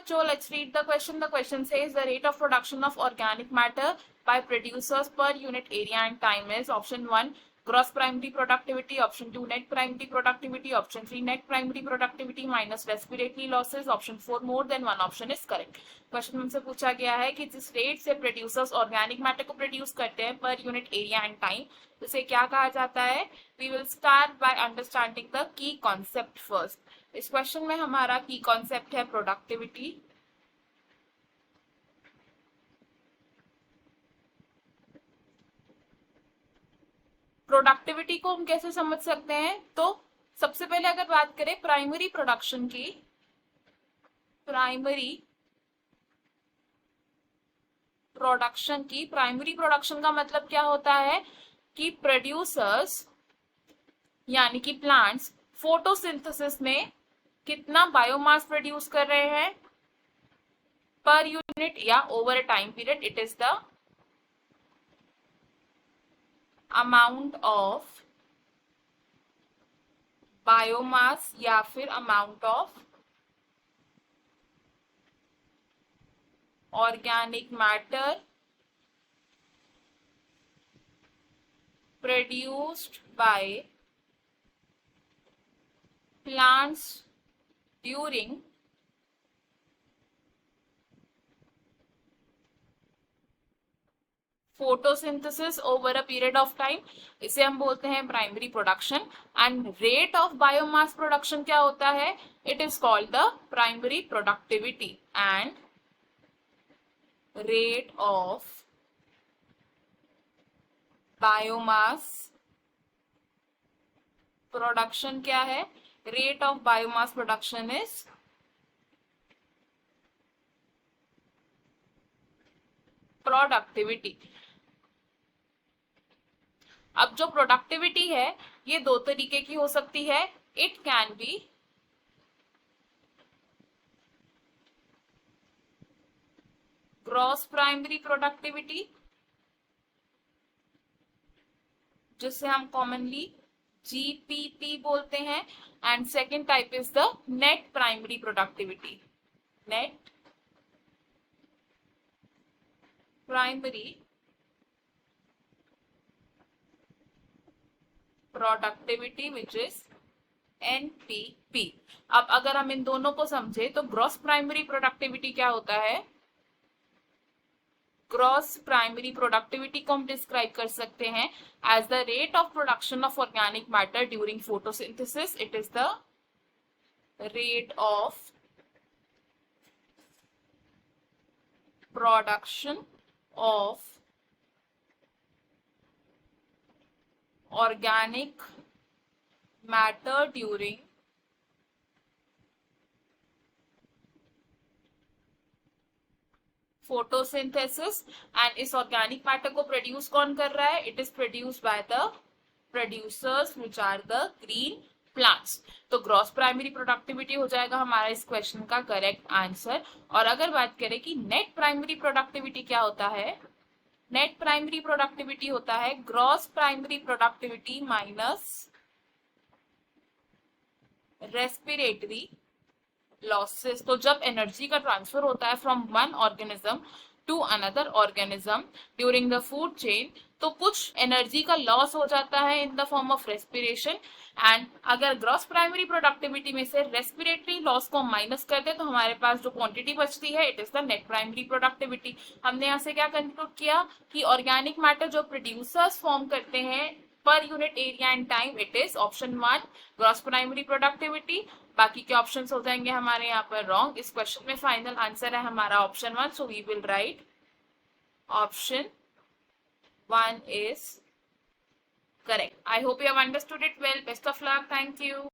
बच्चों, let's read the question. The question says the rate of production of organic matter by producers per unit area and time is option 1 gross primary productivity, option 2 net primary productivity, option 3 net primary productivity minus respiratory losses, option 4 more than one option is correct. Question हमसे पूछा गया है कि जिस rate से producers organic matter को produce करते हैं per unit area and time, उसे क्या कहा जाता है. We will start by understanding the key concept first. इस क्वेश्चन में हमारा की कॉन्सेप्ट है प्रोडक्टिविटी. प्रोडक्टिविटी को हम कैसे समझ सकते हैं, तो सबसे पहले अगर बात करें प्राइमरी प्रोडक्शन की, प्राइमरी प्रोडक्शन का मतलब क्या होता है कि प्रोड्यूसर्स यानी कि प्लांट्स फोटोसिंथेसिस में कितना बायोमास प्रोड्यूस कर रहे हैं पर यूनिट या over a time period. It is the amount of biomass या फिर amount of organic matter produced by plants during photosynthesis over a period of time. इसे हम बोलते हैं primary production. And rate of biomass production क्या होता है, it is called the primary productivity. And rate of biomass production क्या है, rate of biomass production is productivity. अब जो प्रोडक्टिविटी है ये दो तरीके की हो सकती है. It can be gross primary productivity, जिसे हम कॉमनली जीपीपी बोलते हैं. And second type is the net primary productivity. Net primary productivity which is NPP. अब अगर हम इन दोनों को समझे तो ग्रॉस प्राइमरी प्रोडक्टिविटी क्या होता है, ग्रॉस प्राइमरी प्रोडक्टिविटी को हम डिस्क्राइब कर सकते हैं as the rate of production of organic matter during photosynthesis. It is the rate of production of organic matter during photosynthesis. And इस ऑर्गेनिक मैटर को प्रोड्यूस कौन कर रहा है, it is produced by the producers which are the green plants. तो gross primary productivity हो जाएगा हमारा इस क्वेश्चन का करेक्ट आंसर. और अगर बात करें कि नेट प्राइमरी प्रोडक्टिविटी क्या होता है, नेट प्राइमरी प्रोडक्टिविटी होता है gross primary productivity minus respiratory losses. तो जब एनर्जी का ट्रांसफर होता है from one organism to another organism during the food chain, तो कुछ एनर्जी का लॉस हो जाता है in the form of respiration. And अगर ग्रॉस प्राइमरी प्रोडक्टिविटी में से रेस्पिरेटरी लॉस को माइनस कर दे तो हमारे पास जो क्वांटिटी बचती है it is the net primary productivity. हमने यहाँ से क्या कंक्लूड किया कि ऑर्गेनिक मैटर जो प्रोड्यूसर्स फॉर्म करते हैं per unit area and time, it is option 1 gross primary productivity. बाकी के ऑप्शंस हो जाएंगे हमारे यहाँ पर रॉन्ग. इस क्वेश्चन में फाइनल आंसर है हमारा option 1. So we will write option 1 is correct. I hope you have understood it well. Best of luck. Thank you.